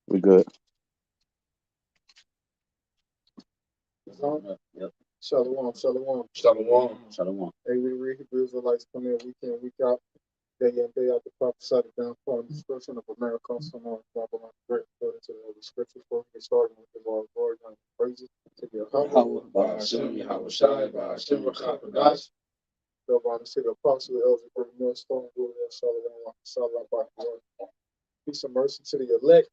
We good. Yep. Shalom, shalom. Shalom. Shalom. Hey, we read Hebrew Israelites come in week in, week out, day in, day out, the prophesied downfall and destruction of America, so on, Babylon, great, according to the Holy Scriptures, before we get started with the Lord, glory, and praises to the YAHAWAH, BAHASHAM, YAHAWASHI, BAHASHAM, HAQADASH. the Lord, to the apostle, the elder, great millstone, glory, shalom, shalom, peace and mercy to the elect.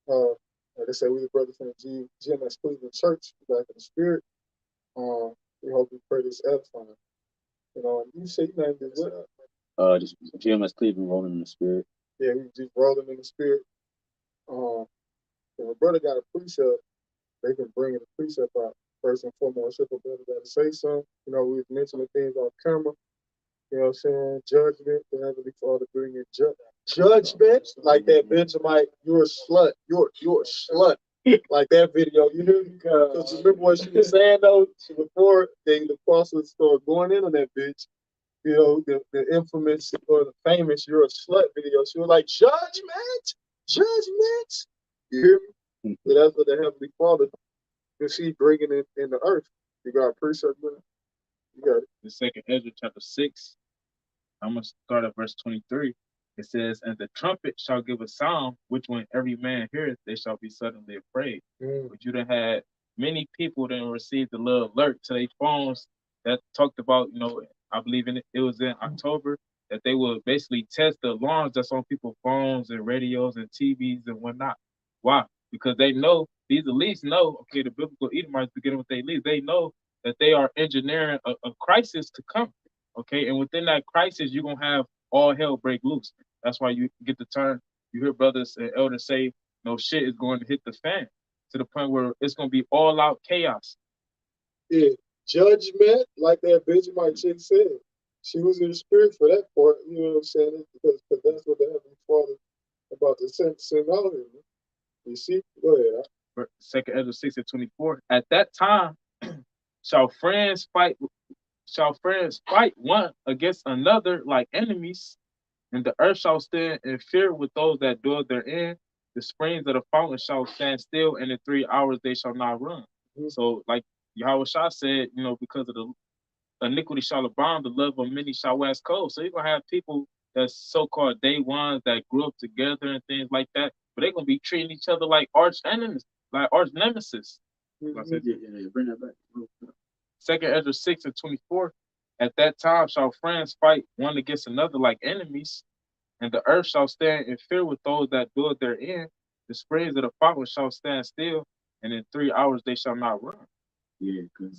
Like I said, we the brothers from the GMS Cleveland Church, back in the spirit. We hope we pray this edifying. You know, and you say you named it what? Just GMS Cleveland rolling in the spirit. Yeah, we just rolling in the spirit. If a brother got a precept, they can bring the precept out. First and foremost, if a brother got to say something, you know, we've mentioned the things on camera. You know what I'm saying? Judgment, the Heavenly Father bringing judgment. Like that Benjamite, you're a slut. You're a slut. Like that video, you know, because remember what she was saying though, before the apostles started going in on that bitch, you know, the infamous or the famous "you're a slut" video. She was like, judgment. You hear me? So that's what the Heavenly Father, you see, bringing it in the earth. You got a precept with it. You got it. The second Ezra chapter 6. I'm gonna start at verse 23. It says, "And the trumpet shall give a sound, which when every man heareth, they shall be suddenly afraid." But you done had many people that received the little alert to their phones that talked about, I believe it was in October, that they would basically test the alarms that's on people's phones and radios and TVs and whatnot. Why? Because they know, these elites know, okay, the biblical Edomites beginning with their elites, they know that they are engineering a crisis to come. Okay, and within that crisis, you're gonna have all hell break loose. That's why you get the term. You hear brothers and elders say, "No shit is going to hit the fan," to the point where it's gonna be all out chaos. Yeah, judgment, like that Benjamin chick said. She was in the spirit for that part. You know what I'm saying? Because that's what the Heavenly Father about to send out here. You see? Go ahead. Second Ezra 6:24. At that time, shall friends fight one against another like enemies, and the earth shall stand in fear with those that dwell therein. The springs of the fountain shall stand still, and in 3 hours they shall not run. So, like Yahawashi said, because of the iniquity shall abound, the love of many shall wax cold. So you're gonna have people that's so-called day ones that grew up together and things like that, but they're gonna be treating each other like arch enemies, like arch nemesis. Bring that back. Second Ezra 6:24. At that time shall friends fight one against another like enemies, and the earth shall stand in fear with those that dwell therein. The springs of the fountain shall stand still, and in 3 hours they shall not run. Yeah, because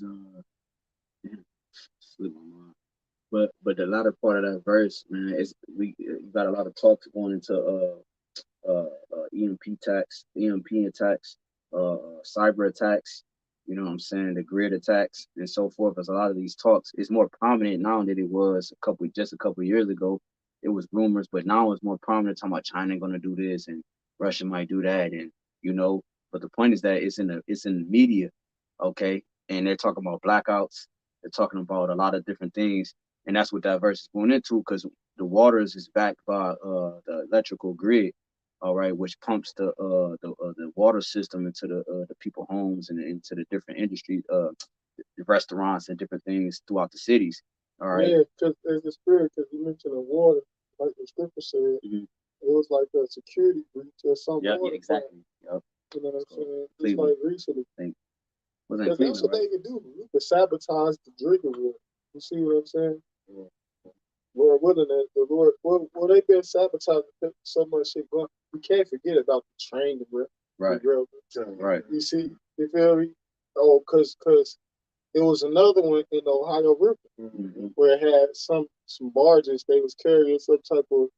slip my mind. But the latter part of that verse, man, is we got a lot of talks going into EMP attacks, cyber attacks. You know what I'm saying? The grid attacks and so forth. As a lot of these talks, it's more prominent now than it was just a couple years ago. It was rumors, but now it's more prominent. Talking about China going to do this and Russia might do that, and But the point is that it's in the media, okay? And they're talking about blackouts. They're talking about a lot of different things, and that's what that verse is going into, because the waters is backed by the electrical grid, all right, which pumps the water system into the people homes and into the different industries, the restaurants and different things throughout the cities. All right. Yeah, because there's the spirit, because you mentioned the water, like the scripture said, it was like a security breach or something. Yeah, exactly. Yep. You know what I'm saying? Just like recently. Because that's what they can do. You can sabotage the drinking water. You see what I'm saying? Yeah. Lord willing, the Lord, well, they've been sabotaging so much shit. But we can't forget about the train, right? Right. You see, you feel me? Oh, because it was another one in the Ohio River where it had some barges. They was carrying some type of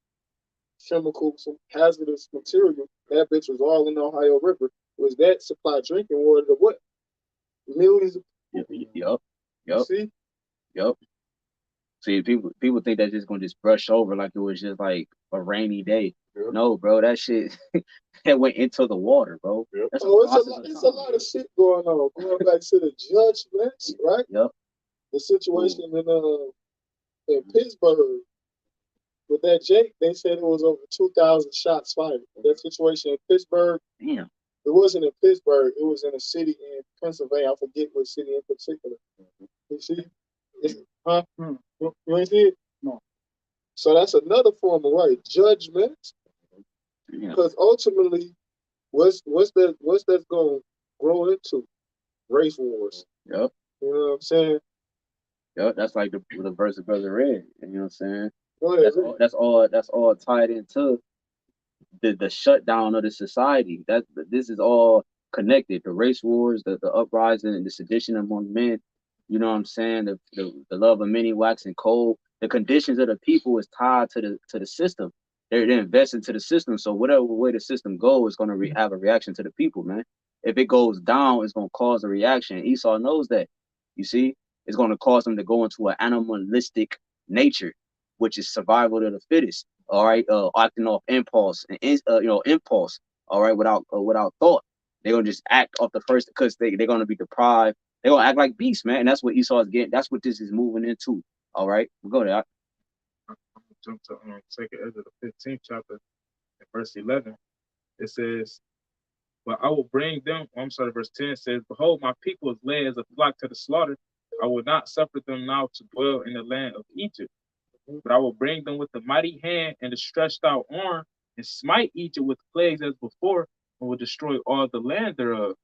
chemical, some hazardous material. That bitch was all in the Ohio River. Was that supply drinking water to what? Millions of people. Yep. See? Yep. See, people think that's just gonna just brush over like it was just like a rainy day. Yep. No, bro, that shit that went into the water, bro. Yep. It's a lot of shit going on. Going back to the judgments, right? Yep. The situation in Pittsburgh, with that Jake, they said it was over 2,000 shots fired. That situation in Pittsburgh. Damn. It wasn't in Pittsburgh. It was in a city in Pennsylvania. I forget what city in particular. You see? Huh? You ain't see it? No. So that's another form of right judgment. Because ultimately, what's that going to grow into? Race wars. Yep. You know what I'm saying? Yep. That's like the verse of Brother Red. You know what I'm saying? Go ahead, that's all tied into the shutdown of the society. That this is all connected. The race wars, the uprising, and the sedition among men. You know what I'm saying? The love of many waxing cold. The conditions of the people is tied to the system. They're invested into the system. So whatever way the system goes is going to have a reaction to the people, man. If it goes down, it's going to cause a reaction. Esau knows that. You see, it's going to cause them to go into an animalistic nature, which is survival of the fittest. All right, acting off impulse and impulse. All right, without thought, they're gonna just act off the first because they're gonna be deprived. They're gonna act like beasts, man. And that's what Esau is getting. That's what this is moving into. All right, we'll go there. I'm gonna jump to 2nd Ezra, the 15th chapter, verse 11. It says, "But I will bring them." I'm sorry, verse 10 says, "Behold, my people is led as a flock to the slaughter. I will not suffer them now to dwell in the land of Egypt. But I will bring them with the mighty hand and the stretched out arm, and smite Egypt with plagues as before, and will destroy all the land thereof."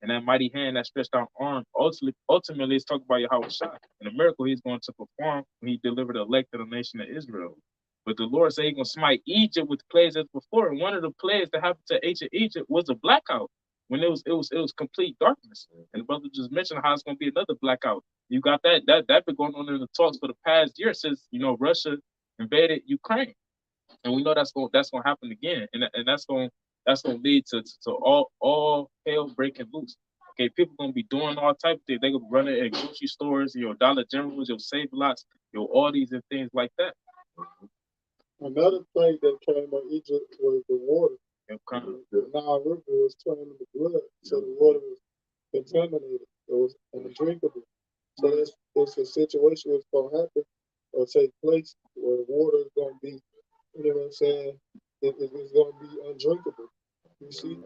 And that mighty hand, that stretched out arm, ultimately is talking about Yahawashi and the miracle he's going to perform when he delivered the elect of the nation of Israel. But the Lord said he's going to smite Egypt with plagues as before. And one of the plagues that happened to ancient Egypt was a blackout when it was complete darkness. And the brother just mentioned how it's going to be another blackout. You got that been going on in the talks for the past year since Russia invaded Ukraine, and we know that's going to happen again, and that's going to lead to all hell breaking loose. Okay, people going to be doing all type of things. They going to be running at grocery stores, Dollar Generals, your Save Lots, your Aldis, and things like that. Another plague that came on Egypt was the water. The Nile River was turning into blood, so the water was contaminated. It was undrinkable. So it's a situation that's going to happen or take place where the water is going to be, you know what I'm saying, it's going to be undrinkable. You see?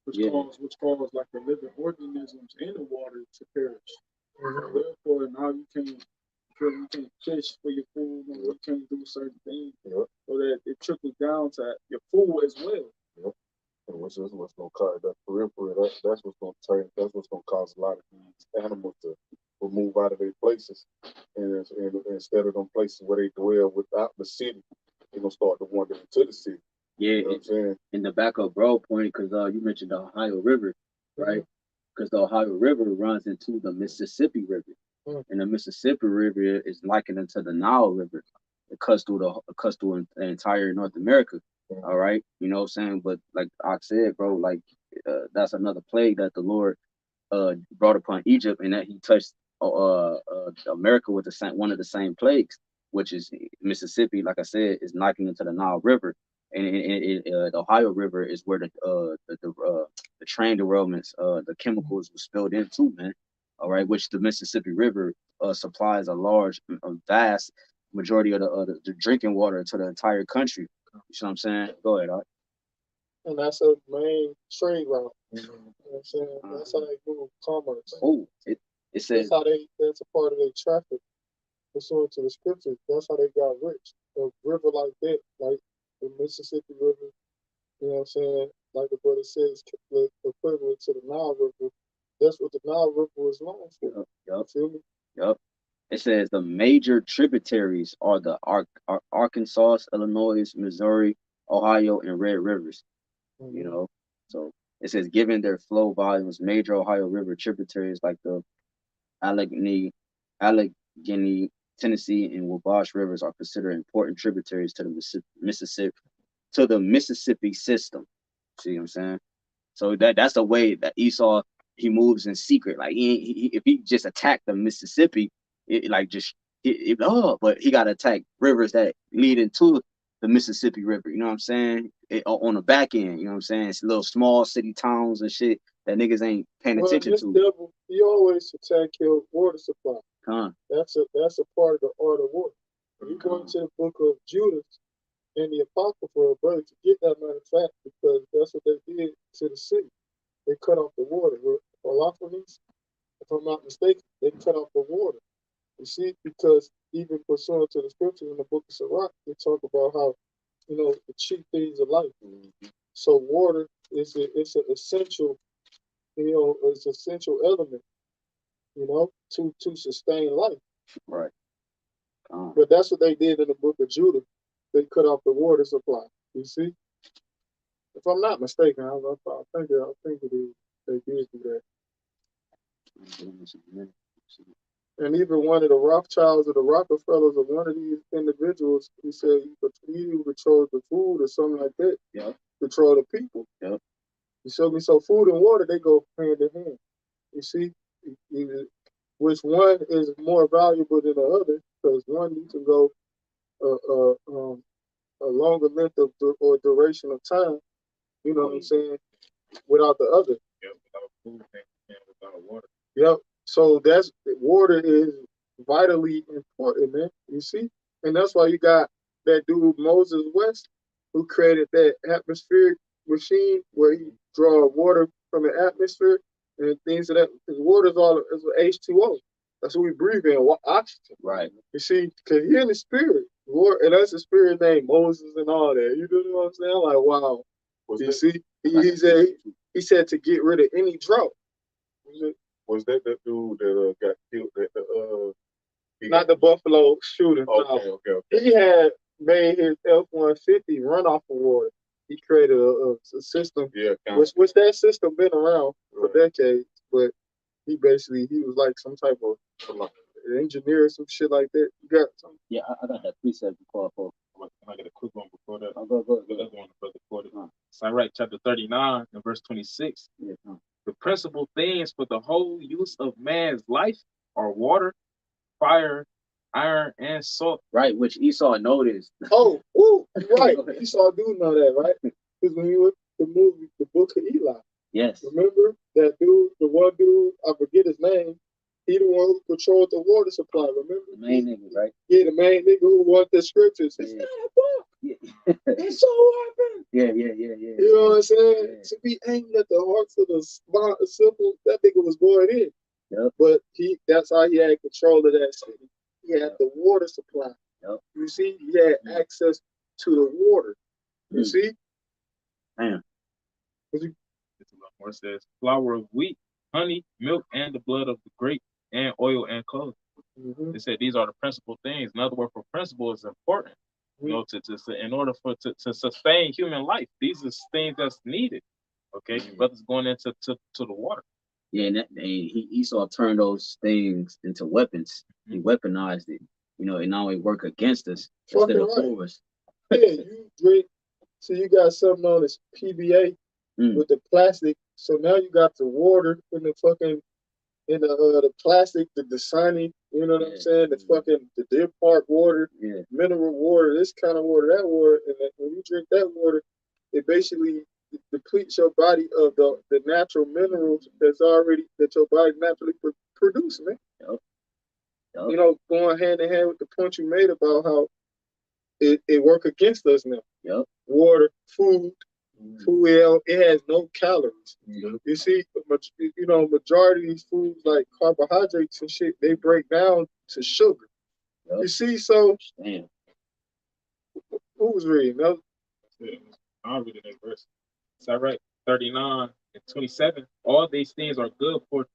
Which cause like the living organisms in the water to perish. Therefore, now you can't fish for your food, and you can't do certain things, so that it trickles down to your food as well. And which is what's going to cause that periphery. That's what's going to turn. That's what's going to cause a lot of these animals to move out of their places, and instead of them places where they dwell without the city, they're gonna start to wander into the city. Yeah, you know what I'm saying? In the backup broad point, because you mentioned the Ohio River, right? Because the Ohio River runs into the Mississippi River, and the Mississippi River is likened to the Nile River. It cuts through the entire North America. All right, you know what I'm saying? But like I said, bro, like that's another plague that the Lord brought upon Egypt, and that He touched America with one of the same plagues, which is Mississippi. Like I said, is knocking into the Nile River, and the Ohio River is where the train derailments, the chemicals were spilled into, man. All right, which the Mississippi River supplies a vast majority of the drinking water to the entire country. You see what I'm saying? Go ahead, Art. And that's a main trade route. You know what I'm saying? That's how they move commerce. Oh, it says that's a part of their traffic. Pursuant to the scriptures, that's how they got rich. A river like that, like the Mississippi River, you know what I'm saying? Like the brother says, equivalent to the Nile River. That's what the Nile River was known for. Yep. Feel me? Yep. It says the major tributaries are the Arkansas, Illinois, Missouri, Ohio, and Red Rivers. You know, so it says given their flow volumes, major Ohio River tributaries like the Allegheny, Tennessee, and Wabash rivers are considered important tributaries to the Mississippi system. See what I'm saying? So that's the way that Esau, he moves in secret. Like if he just attacked the Mississippi, but he got to attack rivers that lead into the Mississippi River. You know what I'm saying? On the back end, you know what I'm saying? It's little small city towns and shit that niggas ain't paying attention to. Devil, he always attack your water supply. Huh. That's a part of the art of war. You go into the book of Judas and the Apocrypha, brother, to get that matter of fact, because that's what they did to the city. They cut off the water. Holophanes, if I'm not mistaken, they cut off the water. You see, because even pursuant to the scriptures in the book of Sirach, they talk about how, the cheap things of life. So water is it's an essential, it's an essential element, to sustain life. Right. But that's what they did in the book of Judah. They cut off the water supply. You see, if I'm not mistaken, I think it is. They did do that. And even one of the Rothschilds or the Rockefellers or one of these individuals, he said he controls the food or something like that. Yeah. Control the people. Yeah. You showed me, so food and water, they go hand in hand. You see, which one is more valuable than the other? Because one you can go a longer length of or duration of time. You know what I'm saying? Without the other. Yeah, without food and without water. Yep. So water is vitally important, man. You see? And that's why you got that dude Moses West who created that atmospheric machine where he draw water from the atmosphere and things of that. Because water is H2O. That's what we breathe in, oxygen. Right. You see, because he in the spirit. Lord, and that's the spirit named Moses and all that. You know what I'm saying? Like, wow. You see? He said to get rid of any drought. Was that dude that got killed? Not the Buffalo shooter. Okay. He had made his F-150 run off of water. He created a system. Yeah. Which that system been around for decades, but he was like some type of engineer or some shit like that. You got something? Yeah, I got that precept before. Can I get a quick one before that? I'll go. The other one, brother, before that. Sirach chapter 39 and verse 26. Yeah. The principal things for the whole use of man's life are water, fire, iron, and salt. Right, which Esau noticed. Oh, right. Esau do know that, right? Because when you look at the movie, the book of Eli. Yes. Remember that dude, the one dude, I forget his name. He the one who controlled the water supply, remember? The main nigga, right? Yeah, the main nigga who wanted the scriptures. It's not a book. Yeah. It's so happened. Yeah. You know what I'm saying? Yeah. To be aimed at the hearts of the simple, that nigga was going in. Yep. But that's how he had control of that city. He had the water supply. Yep. You see, he had access to the water. You see? Damn. It's a lot more. It says flour of wheat, honey, milk, and the blood of the grape, and oil and clothing. They said these are the principal things. In other words, for principle is important. In order to sustain human life, these are things that's needed. Okay, brothers going into to the water. Yeah, and Esau turned those things into weapons. He weaponized it. And now it work against us instead of for us. Yeah, you drink. So you got something known as PBA with the plastic. So now you got the water in the plastic, the designing. You know what I'm saying? The Deer Park water, mineral water, this kind of water, that water, and when you drink that water, it basically depletes your body of the natural minerals that your body naturally produces, man. Yep. Going hand in hand with the point you made about how it work against us now. Yep. Water, food, it has no calories. You see, majority of these foods like carbohydrates and shit, they break down to sugar. Yep. You see, so damn. Who was reading? No? I'll read it in verse. Sirach 39 and 27. All these things are good for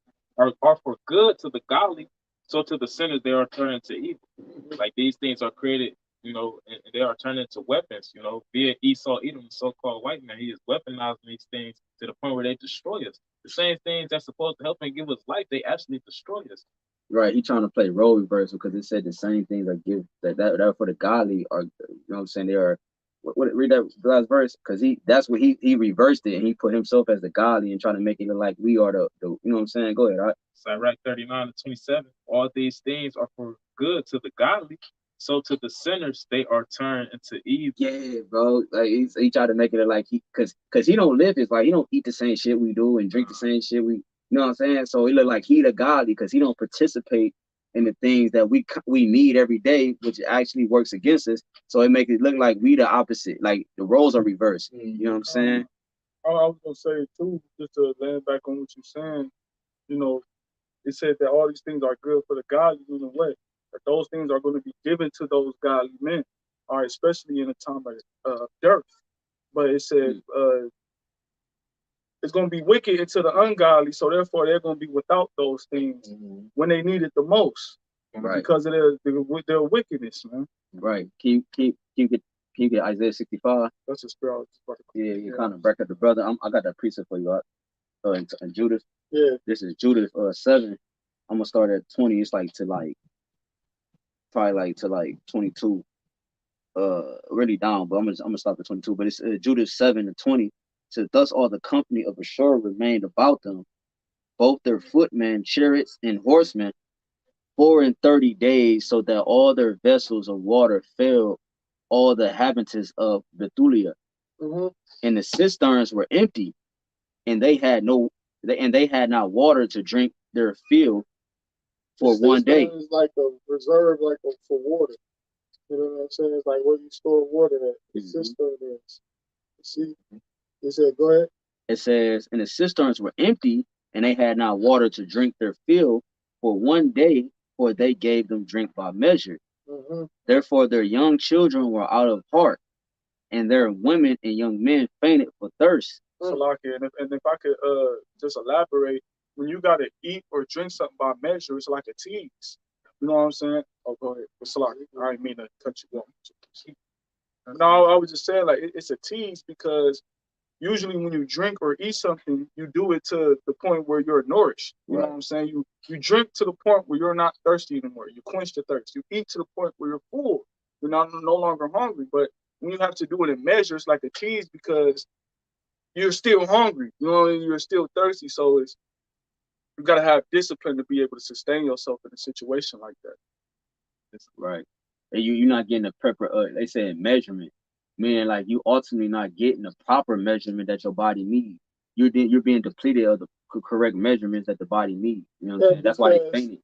good to the godly, so to the sinners they are turned into evil. Like these things are created, and they are turned into weapons. Be it Esau, Edom, the so-called white man, he is weaponizing these things to the point where they destroy us. The same things that's supposed to help and give us life, they actually destroy us. Right, he trying to play role reversal because it said the same things that are for the godly are, what I'm saying, they are. Read that last verse, because that's what he reversed it and he put himself as the godly and trying to make it look like we are the you know what I'm saying? Go ahead, all right. Sirach 39 and 27. All these things are for good to the godly, so to the sinners they are turned into evil. Yeah, bro. Like he tried to make it like because he don't live his life. He don't eat the same shit we do and drink the same shit we. You know what I'm saying? So it look like he the godly because he don't participate and the things that we need every day, which actually works against us. So it makes it look like we the opposite, like the roles are reversed. You know what I'm saying? I was gonna say too, just to land back on what you're saying, you know, it said that all these things are good for the godly in a way. That those things are going to be given to those godly men, all right, especially in a time of dearth. But it said it's going to be wicked into the ungodly, so therefore they're going to be without those things when they need it the most, Right? Because of their wickedness, man. Right. Can you get Isaiah 65? That's a spell. Yeah, you kind of break up the brother. I got that precept for you. In Judith. Yeah. This is Judith 7. I'm gonna start at 20. It's like to probably to 22. Really down, but I'm gonna stop at 22. But it's Judith 7 and 20. So thus all the company of Ashur remained about them, both their footmen, chariots, and horsemen, 34 days, so that all their vessels of water filled all the inhabitants of Bethulia, and the cisterns were empty, and they had not water to drink their fill for one day. It's like a reserve, for water. You know what I'm saying? It's like where you store water at. The cistern is. See? It said, go ahead. It says, and the cisterns were empty, and they had not water to drink their fill for one day, for they gave them drink by measure. Therefore their young children were out of heart, and their women and young men fainted for thirst. Salakia, and if I could just elaborate, when you gotta eat or drink something by measure, it's like a tease. You know what I'm saying? Oh, go ahead. Salakia, I didn't mean to cut you off. No, I was just saying, like, it's a tease because usually when you drink or eat something, you do it to the point where you're nourished. You know what I'm saying? You drink to the point where you're not thirsty anymore. You quench the thirst. You eat to the point where you're full. You're no longer hungry. But when you have to do it in measures, like a tease, because you're still hungry. You know, you're still thirsty. So you gotta have discipline to be able to sustain yourself in a situation like that. Right. And you're not getting the proper, they say measurement, meaning like you ultimately not getting the proper measurement that your body needs. You're being depleted of the correct measurements that the body needs. You know what I'm saying? That's why they fainted.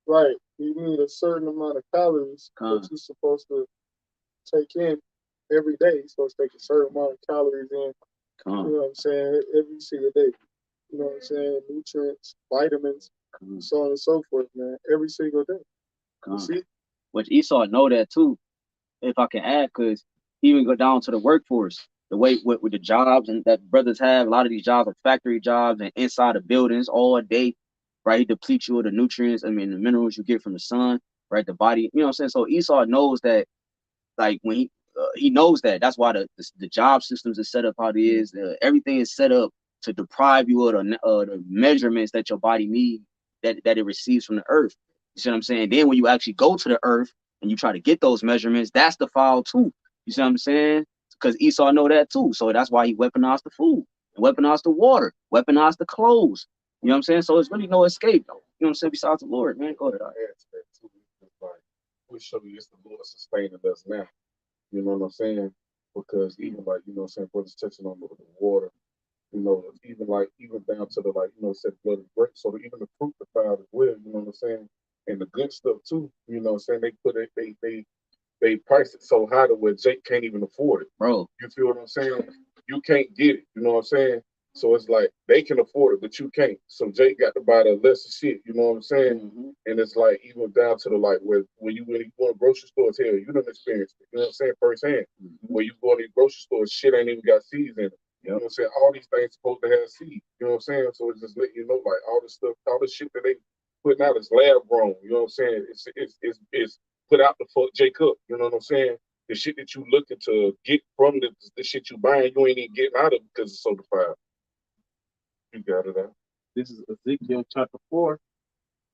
Right. You need a certain amount of calories that you're supposed to take in every day. You're supposed to take a certain amount of calories in. You know what I'm saying? Every single day. You know what I'm saying? Nutrients, vitamins, so on and so forth, man. Every single day. You see? Which Esau know that too, if I can add, because even go down to the workforce, the way with the jobs and that brothers have, a lot of these jobs are factory jobs and inside of buildings all day, right? He depletes you of the nutrients, the minerals you get from the sun, right? The body, you know what I'm saying? So Esau knows that, like when he knows that. That's why the job systems is set up how it is. Everything is set up to deprive you of the measurements that your body needs, that it receives from the earth. You see what I'm saying? Then when you actually go to the earth and you try to get those measurements, that's the foul too. You see what I'm saying? Because Esau know that too. So that's why he weaponized the food, weaponized the water, weaponized the clothes. You know what I'm saying? So it's really no escape. You know what I'm saying? Besides the Lord, man. Go ahead. We show you it's the Lord sustaining us now. You know what I'm saying? Because even like, you know what I'm saying, brothers touching on the water, you know, even down to the, like, you know, said blood is great. So even the fruit defiled as well, you know what I'm saying? And the good stuff too, you know what I'm saying? They put it, they priced it so high to where Jake can't even afford it. Bro. You feel what I'm saying? You can't get it, you know what I'm saying? So it's like they can afford it, but you can't. So Jake got to buy the lesser shit, you know what I'm saying? And it's like even down to the like where you go to grocery stores, hell, you done experienced it, you know what I'm saying, firsthand. Where you go to these grocery stores, shit ain't even got seeds in it. You know what I'm saying? All these things supposed to have seeds, you know what I'm saying? So it's just letting you know, like all this stuff, all the shit that they putting out is lab grown, you know what I'm saying? It's put out the fuck Jacob, you know what I'm saying? The shit that you looking to get from the shit you buying, you ain't even getting out of it because it's so defiled. You got it out. This is Ezekiel chapter 4.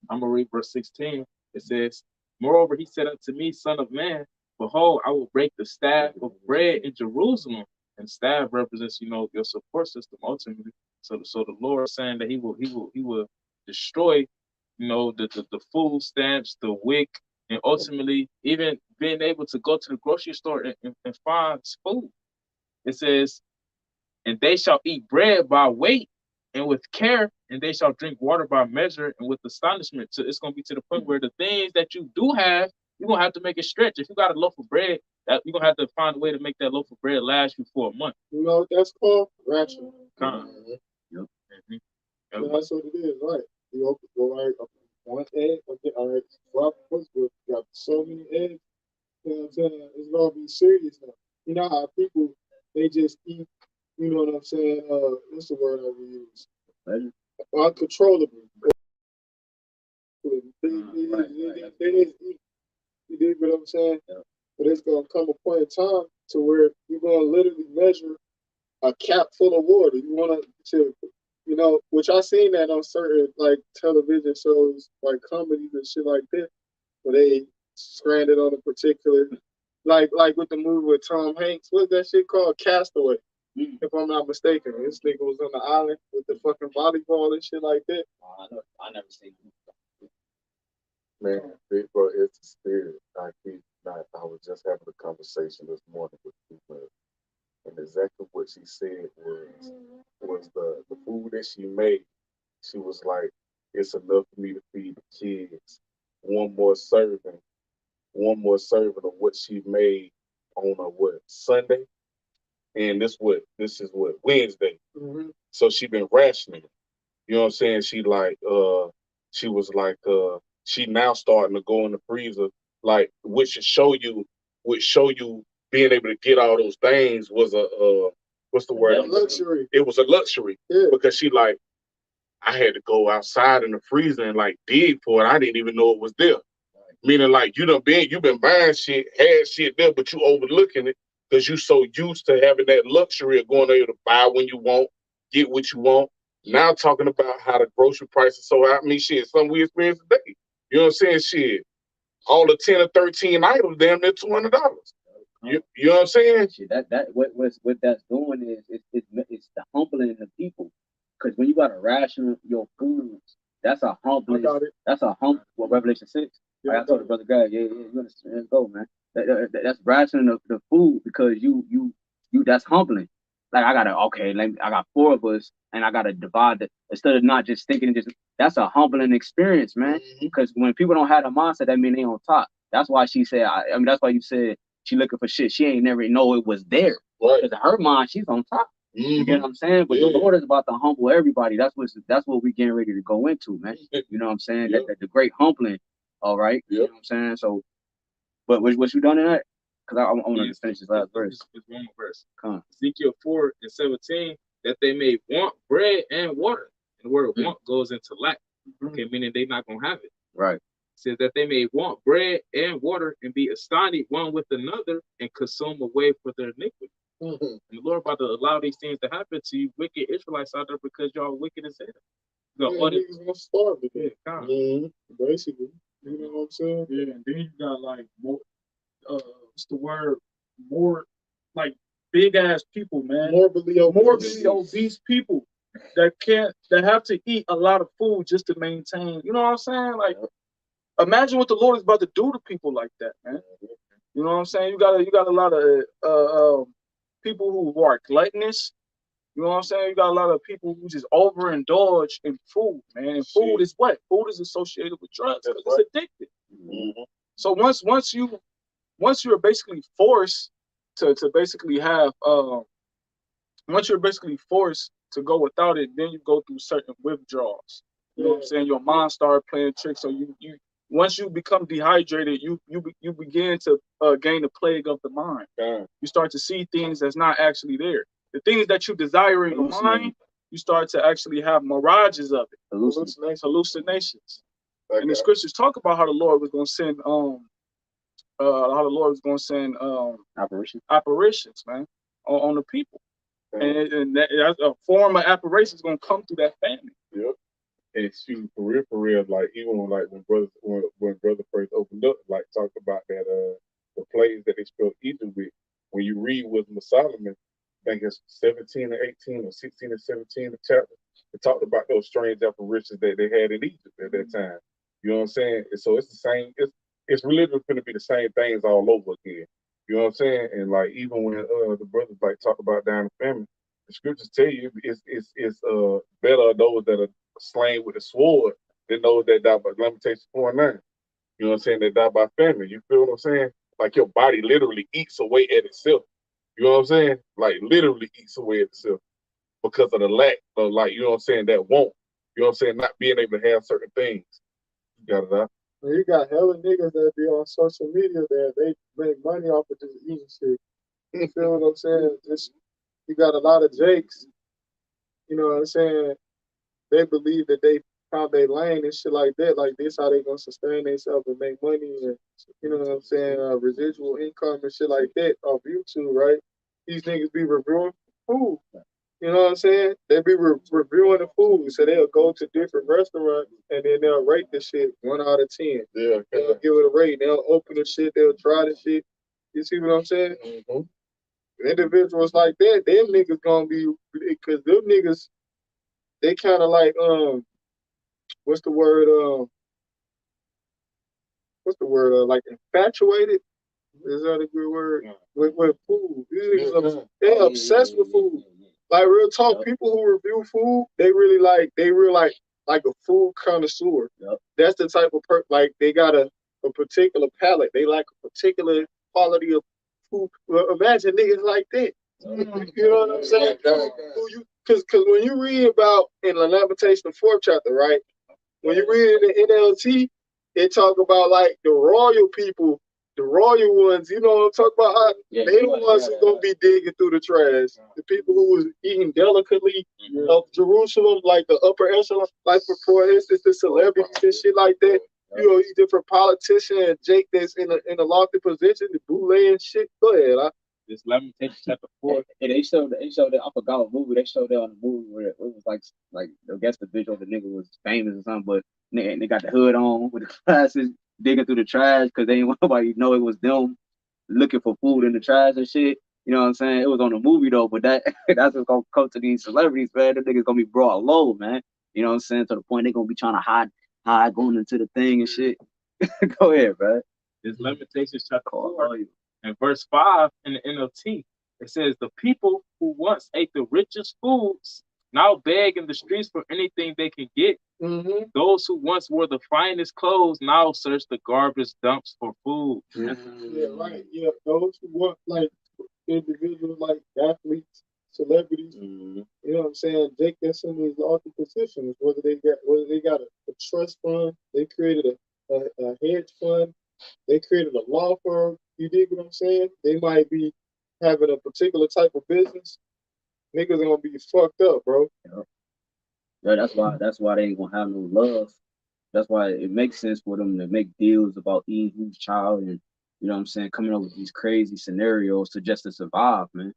I'm going to read verse 16. It says, moreover, he said unto me, son of man, behold, I will break the staff of bread in Jerusalem. And staff represents, you know, your support system ultimately. So the Lord is saying that he will destroy, you know, the food stamps, the wick, and ultimately even being able to go to the grocery store and find food. It says, and they shall eat bread by weight and with care, and they shall drink water by measure and with astonishment. So it's gonna be to the point where the things that you do have, you're gonna have to make it stretch. If you got a loaf of bread, that you're gonna have to find a way to make that loaf of bread last you for a month. You know what that's called? Ration. Yep. So that's what it is, right? You go right up one egg, okay, all right, drop you got so many eggs, you know what I'm saying? It's gonna be serious now. You know how people they just eat, you know what I'm saying? What's the word I would use? Uncontrollably. They just eat. You dig what I'm saying? Yeah. But it's gonna come a point in time to where you're gonna literally measure a cap full of water. You wanna you know, which I seen that on certain like television shows, like comedies and shit like that, where they stranded on a particular, like with the movie with Tom Hanks. What's that shit called? Castaway. If I'm not mistaken, this nigga was on the island with the fucking volleyball and shit like that. I never seen it. Man, big bro, it's the spirit. I was just having a conversation this morning with people, and exactly what she said was the food that she made. She was like, it's enough for me to feed the kids. One more serving of what she made on a Sunday, and this is what Wednesday. Mm-hmm. So she been rationing it. You know what I'm saying? She was like she now starting to go in the freezer, like which show you being able to get all those things was a what's the word? A luxury. It was a luxury. Yeah. Because she like, I had to go outside in the freezer and like dig for it. I didn't even know it was there. Meaning like you've been buying shit, had shit there, but you overlooking it because you so used to having that luxury of going there to buy when you want, get what you want. Now talking about how the grocery prices so high. I mean, shit, something we experience today. You know what I'm saying? Shit, all the 10 or 13 items, damn near $200. You know what I'm saying? Shit, what that's doing is it's the humbling of the people. Because when you got to ration your foods, that's a humbling. That's a What Revelation 6? Yeah, I told the brother guy, you understand? Let's go, man. That's rationing the food because you that's humbling. Like I got 4 of us and I gotta divide it instead of not just thinking that's a humbling experience, man. Because when people don't have a mindset, that mean they on top. That's why she said, I mean that's why you said she looking for shit. She ain't never know it was there. Right. Because in her mind, she's on top. You get what I'm saying? But the Lord is about to humble everybody. That's what we getting ready to go into, man. You know what I'm saying? That the great humbling. All right. You know what I'm saying? So, but what you done in that? Because I want to finish this last verse. It's one more verse. Ezekiel 4:17, that they may want bread and water. And the word want goes into lack. Okay, meaning they not gonna have it. Right. It says that they may want bread and water and be astonished one with another and consume away for their iniquity. And the Lord about to allow these things to happen to you, wicked Israelites out there, because y'all wicked as hell. Niggas gonna starve to death. Basically. You know what I'm saying? Yeah, and then you got like more what's the word? More like big ass people, man. Morbidly obese people that have to eat a lot of food just to maintain. You know what I'm saying? Like, imagine what the Lord is about to do to people like that, man. You know what I'm saying? You got a lot of people who are gluttonous. You know what I'm saying? You got a lot of people who just overindulge in food, man. And food is what? Food is associated with drugs because it's addictive. So once you're basically forced to basically have once you're basically forced to go without it, then you go through certain withdrawals. You know what I'm saying? Your mind started playing tricks. So you once you become dehydrated, you begin to gain the plague of the mind. You start to see things that's not actually there. The things that you desire in your mind, you start to actually have mirages of it, hallucinations. And the scriptures talk about how the Lord was going to send apparitions, man, on the people, and that a form of apparition is going to come through that family. Yep. And shoot, for real, like even when brother first opened up, like talked about that the plays that they spelled Egypt with. When you read Wisdom of Solomon, I think it's 17 or 18 or 16 or 17 the chapter, it talked about those strange apparitions that they had in Egypt at that time. You know what I'm saying? And so it's the same. It's really going to be the same things all over again. You know what I'm saying? And like even when the brothers like talk about down the family, The scriptures tell you it's better are those that are slain with a sword than those that die by Lamentations 4:9. You know what I'm saying? That die by famine. You feel what I'm saying? Like your body literally eats away at itself. You know what I'm saying? Like literally eats away at itself because of the lack of, like, you know what I'm saying, that want. You know what I'm saying? Not being able to have certain things. You got it out. You got hella niggas that be on social media that they make money off of just eating shit. You feel what I'm saying? Just, you got a lot of Jakes, you know what I'm saying? They believe that they found their lane and shit like that. Like this, how they gonna sustain themselves and make money and, you know what I'm saying, residual income and shit like that off YouTube, right? These niggas be reviewing food. You know what I'm saying? They be reviewing the food, so they'll go to different restaurants and then they'll rate the shit 1 out of 10. Yeah, they'll give it a rate. They'll open the shit. They'll try the shit. You see what I'm saying? Mm-hmm. Individuals like that, them niggas gonna be, because them niggas, they kind of like what's the word like infatuated. Is that a good word? Yeah. With food. These niggas, they're obsessed with food. Like real talk, people who review food, they really like a food connoisseur. Yep. That's the type of like they got a particular palate. They like a particular quality of food. Well, imagine niggas like that. You know what I'm saying? Because when you read about in the Lamentation 4th chapter, right? When you read in the NLT, it talk about like the royal people. The royal ones, you know what I'm talking about? They the ones who gonna be digging through the trash. The people who was eating delicately of Jerusalem, like the upper echelon, like for instance, the celebrities and shit like that. You know, these different politicians and Jake that's in a lofty position, the bootleg and shit. Go ahead. This Lamentations chapter 4. And they showed that, I forgot what movie, they showed that on the movie where it was like I guess the visual, the nigga was famous or something, but they got the hood on with the glasses, digging through the trash because they didn't want nobody to know it was them looking for food in the trash and shit. You know what I'm saying? It was on the movie though, but that's what's gonna come to these celebrities, man. The niggas gonna be brought low, man. You know what I'm saying? To the point they gonna be trying to hide going into the thing and shit. Go ahead, bro. This Lamentations chapter 4 and verse 5 in the NLT. It says, the people who once ate the richest foods now beg in the streets for anything they can get. Mm-hmm. Those who once wore the finest clothes now search the garbage dumps for food. Mm-hmm. Yeah, right. Yeah, those who want like individuals, like athletes, celebrities. Mm-hmm. You know what I'm saying? Jake that's in these lofty positions. Whether they got a trust fund, they created a hedge fund, they created a law firm. You dig what I'm saying? They might be having a particular type of business. Niggas are gonna be fucked up, bro. Yeah, that's why they ain't gonna have no love. That's why it makes sense for them to make deals about eating whose child and, you know what I'm saying, coming up with these crazy scenarios to just to survive, man.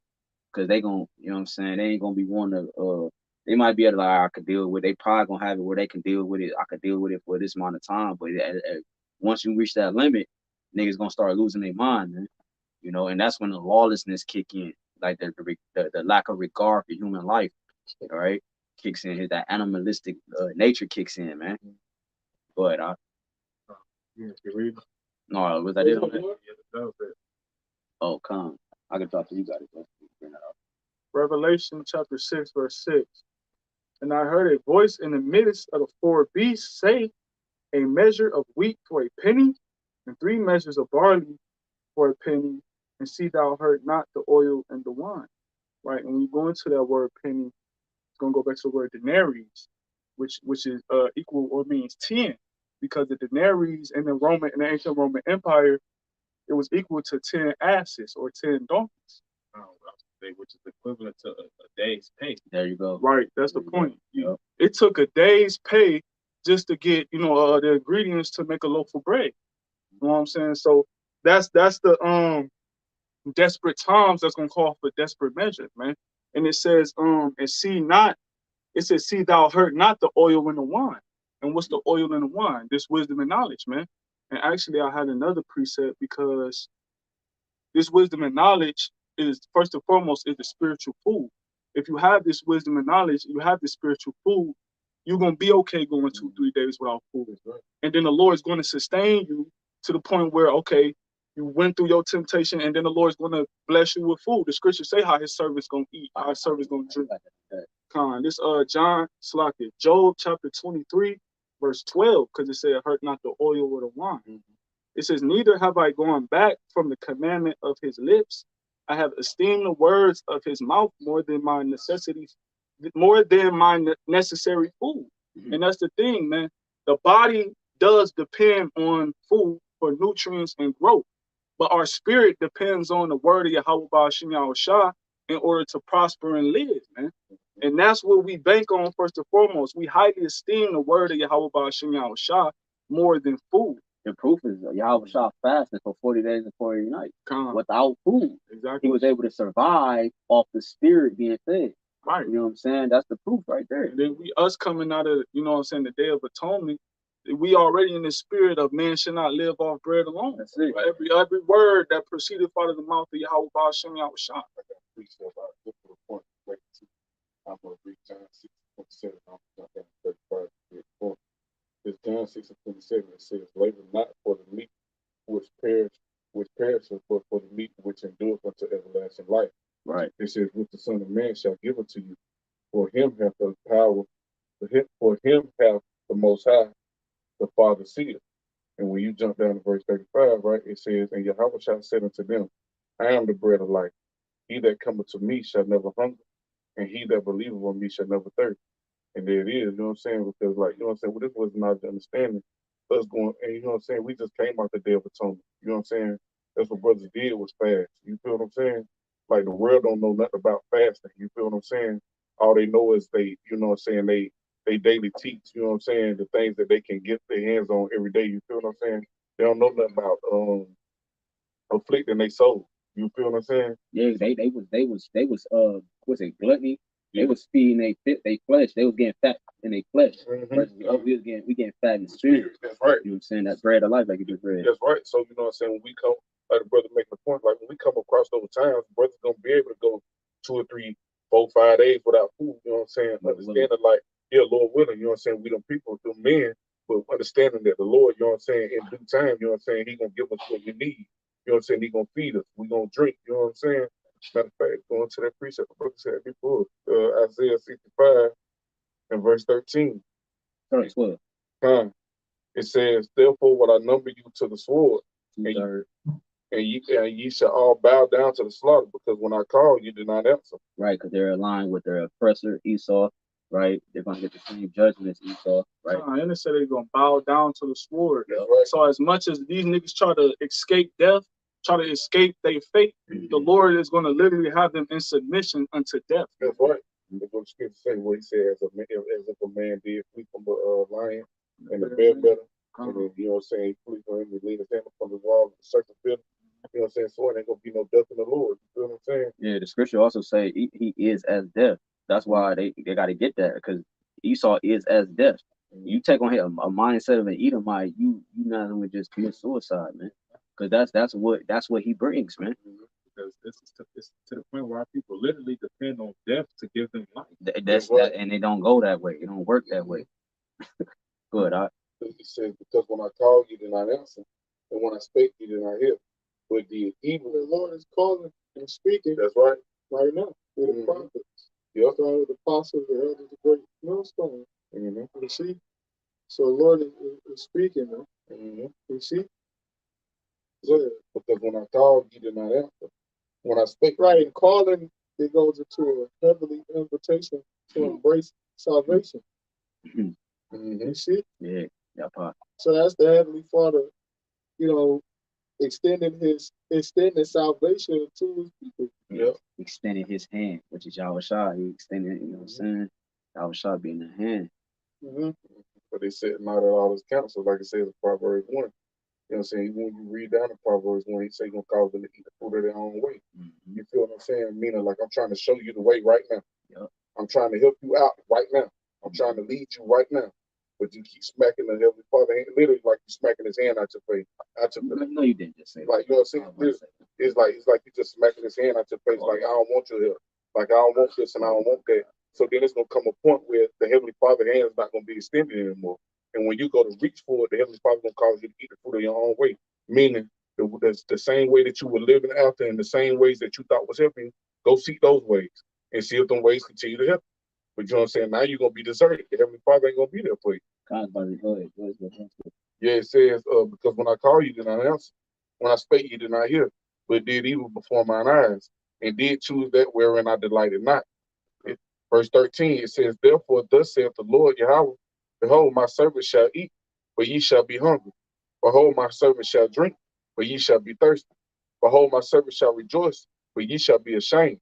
Cause they gonna, you know what I'm saying, they ain't gonna be one to they might be able to like, I could deal with it. They probably gonna have it where they can deal with it. I could deal with it for this amount of time. But once you reach that limit, niggas gonna start losing their mind, man. You know, and that's when the lawlessness kick in, like the lack of regard for human life, all right, kicks in. That animalistic nature kicks in, man. But no, was that it on that? Oh, come. I can talk to you guys. Revelation chapter 6, verse 6. And I heard a voice in the midst of the 4 beasts say, a measure of wheat for a penny, and 3 measures of barley for a penny, and see thou hurt not the oil and the wine. Right? And when you go into that word penny, it's going to go back to the word denaries, which is equal or means 10, because the denaries in the ancient Roman Empire, it was equal to 10 asses or 10 donkeys. Which is equivalent to a day's pay. There you go. Right, that's the point. It took a day's pay just to get, the ingredients to make a loaf of bread. You know what I'm saying? So that's the desperate times that's gonna call for desperate measures, man. And it says, and see thou hurt not the oil and the wine. And what's the oil and the wine? This wisdom and knowledge, man. And actually I had another precept because this wisdom and knowledge is first and foremost is the spiritual food. If you have this wisdom and knowledge, you have this spiritual food, you're gonna be okay going 2-3 days without food. And then the Lord is going to sustain you to the point where, okay, You went through your temptation, and then the Lord's going to bless you with food. The scriptures say how his servant's going to eat, how his servant's going to drink. This Job chapter 23, verse 12, because it said, hurt not the oil or the wine. It says, neither have I gone back from the commandment of his lips. I have esteemed the words of his mouth more than my necessities, more than my necessary food. And that's the thing, man. The body does depend on food for nutrients and growth, but our spirit depends on the word of Yahawah BAHASHAM YAHWASHI in order to prosper and live, man. And that's what we bank on first and foremost. We highly esteem the word of Yahawah BAHASHAM YAHWASHI more than food. The proof is Yahawah fasted for 40 days and 40 nights without food. Exactly. He was able to survive off the spirit being fed. Right. You know what I'm saying? That's the proof right there. And then us coming out of, you know what I'm saying, the Day of Atonement, we already in the spirit of man should not live off bread alone. That's it. Every word that proceeded out of the mouth of Yahawah BAHASHAM YAHWASHI. I'm going to read John 6:27. I'm going to 35 to 34. It's John 6:27. It says, labor not for the meat which perisheth, but for the meat which endureth unto everlasting life. Right. It says, which the Son of Man shall give unto you. For him hath the power, for him hath the Most High, the Father sealed. And when you jump down to verse 35, right, it says, and Yahawah said unto them, I am the bread of life. He that cometh to me shall never hunger, and he that believeth on me shall never thirst. And there it is, you know what I'm saying? Because, like, you know what I'm saying? Well, this was not the understanding. Us going, and you know what I'm saying? We just came out the Day of Atonement. You know what I'm saying? That's what brothers did was fast. You feel what I'm saying? Like, the world don't know nothing about fasting. You feel what I'm saying? All they know is they, you know what I'm saying? They daily teach, you know what I'm saying? The things that they can get their hands on every day. You feel what I'm saying? They don't know nothing about afflicting their soul. You feel what I'm saying? Yeah, they was what's it, gluttony? They was feeding they flesh. They was getting fat in their flesh. We getting fat in the spirit. That's right. You know what I'm saying? That bread of life, like you just read. That's right. So you know what I'm saying? When we come, like the brother making the point, like when we come across those times, brothers gonna be able to go 2 or 3, 4, 5 days without food. You know what I'm saying? Understanding like, yeah, Lord willing, you know what I'm saying? We them people, them men, but understanding that the Lord, you know what I'm saying, in due time, you know what I'm saying, he gonna give us what we need. You know what I'm saying? He gonna feed us. We gonna drink. You know what I'm saying? Matter of fact, going to that precept, the brother said before, Isaiah 65 and verse 13. Verse 12. It says, therefore will I number you to the sword, and ye shall all bow down to the slaughter, because when I call, you did not answer. Right, because they're aligned with their oppressor, Esau, right? They're going to get the same judgment as Esau, right? And they said they're going to bow down to the sword. Right. So as much as these niggas try to escape death, try to escape their fate, the Lord is going to literally have them in submission unto death. That's right. That's what the scripture say, what he said, as if a man did flee from a lion and the bear better. And then, you know what I'm saying, he flee from him, he lead his hand upon the wall of the circle pit. You know what I'm saying? So it ain't gonna be no death in the Lord. You feel what I'm saying? Yeah, the scripture also say he is as death. That's why they got to get that, because Esau is as death. You take on him a mindset of an Edomite, you not only just commit suicide, man. Because that's what he brings, man. Because it's to the point where our people literally depend on death to give them life. That, and they don't go that way. It don't work that way. Good. He says, because when I called, you did not answer, and when I spake, you did not hear. But the evil, The Lord is calling and speaking. That's right. Right now. Through the prophets. Yep. Starting with the apostles, the elders, the great millstone. You see? So the Lord is speaking, man. You see? So, because when I called, you did not answer. When I spake, right, and calling, it goes into a heavenly invitation to embrace salvation. You see? Yeah. So that's the Heavenly Father, you know, extending salvation to his people. Yeah. Extending his hand, which is Yahawashi. He extended, you know what I'm saying? Yahawashi being the hand. But they said not at all his counsel, like it says in Proverbs 1. You know what I'm saying? When you read down in Proverbs 1, he say he's gonna cause them to eat the fruit of their own way. You feel what I'm saying? Meaning, like, I'm trying to show you the way right now. I'm trying to help you out right now. I'm trying to lead you right now. But you keep smacking the Heavenly Father hand, literally like you smacking his hand out your face. No, you didn't just say that. Like, you know what I'm saying? It's like you just smacking his hand out your face, like, I don't want your help. Like, I don't want this and I don't want that. So then it's gonna come a point where the Heavenly Father hand is not gonna be extended anymore. And when you go to reach for it, the Heavenly Father gonna cause you to eat the fruit of your own way. Meaning the same way that you were living after, and the same ways that you thought was helping you, go seek those ways and see if them ways continue to help. But you know what I'm saying? Now you're gonna be deserted. The Heavenly Father ain't gonna be there for you. Yeah, it says, because when I call you, did not answer. When I spake, you did not hear, but did evil before mine eyes, and did choose that wherein I delighted not. Verse 13, it says, therefore, thus saith the Lord Yahawah, behold, my servant shall eat, but ye shall be hungry. Behold, my servant shall drink, but ye shall be thirsty. Behold, my servant shall rejoice, but ye shall be ashamed.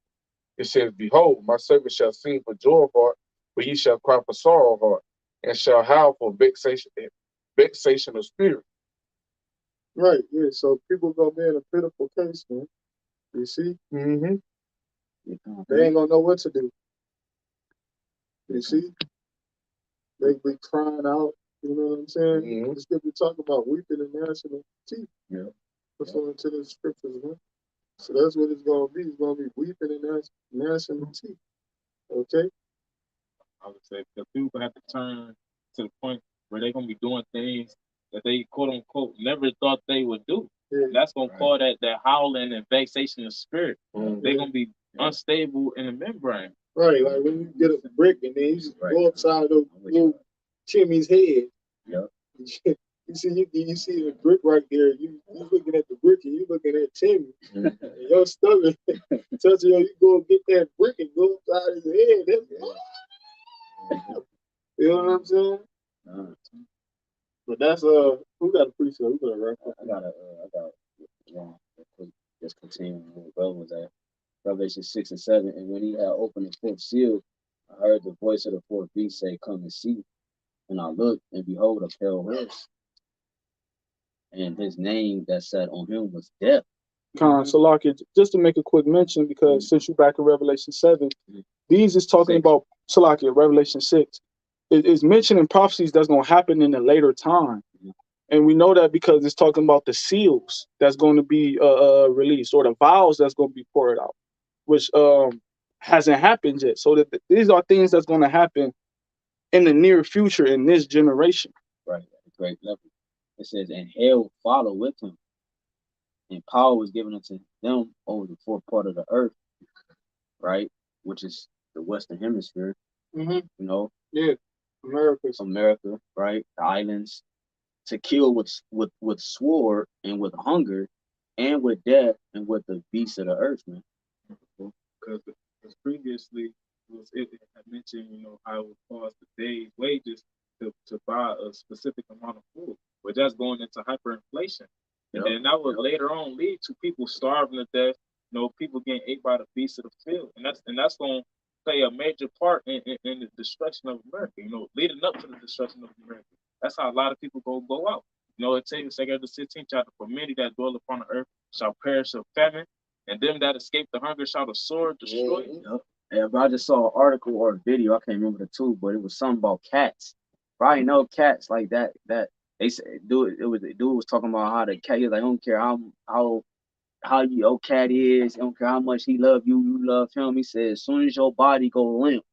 It says, behold, my servant shall sing for joy of heart, but ye shall cry for sorrow of heart, and shall howl for vexation of spirit. Right, yeah. So people gonna be in a pitiful case, man. You see? Mm-hmm. They ain't gonna know what to do. You see? They be crying out, you know what I'm saying? Mm-hmm. The scripture talk about weeping and gnashing of teeth. Yeah. Referring to the scriptures, man. So that's what it's gonna be. It's gonna be weeping and gnashing of teeth. Okay? I would say because people have to turn to the point where they're gonna be doing things that they quote unquote never thought they would do. Yeah. That's gonna call that howling and vexation of spirit. Mm-hmm. They're gonna be unstable in the membrane. Right, like when you get a brick and then you just go upside the little Timmy's head. Yep. You see the brick right there. You looking at the brick and you looking at Timmy. And your stomach touching you go get that brick and go upside his head. You know what I'm saying? But that's who got a precept? Who got a record? I got just continuing where brother was at. Revelation 6 and 7. And when he had opened the fourth seal, I heard the voice of the fourth beast say, come and see. And I looked, and behold, a pale horse. And his name that sat on him was Death. Salaki, just to make a quick mention, because since you're back in Revelation 7, these is talking about Salaki, Revelation 6. It is mentioning prophecies that's going to happen in a later time. And we know that because it's talking about the seals that's going to be released, or the vials that's going to be poured out, which hasn't happened yet. So that these are things that's going to happen in the near future in this generation. Right, at a great level. It says, and hell followed with him, and power was given unto them over the fourth part of the earth, right, which is the Western Hemisphere. You know, America, right, the islands, to kill with sword and with hunger and with death and with the beasts of the earth, man. Because previously it had mentioned, you know, how it would cost a day's wages to buy a specific amount of food, but that's going into hyperinflation. And then that would later on lead to people starving to death, you know, people getting ate by the beasts of the field. And that's going to play a major part in the destruction of America, you know, leading up to the destruction of America. That's how a lot of people go out. You know, it takes the 16th chapter, for many that dwell upon the earth shall perish of famine, and them that escape the hunger shall the sword destroy. Yeah, but I just saw an article or a video, I can't remember the two, but it was something about cats. Probably know cats like that they said dude was talking about how the cat, he's like, I don't care how your cat is, I don't care how much he love you, you love him. He said as soon as your body go limp,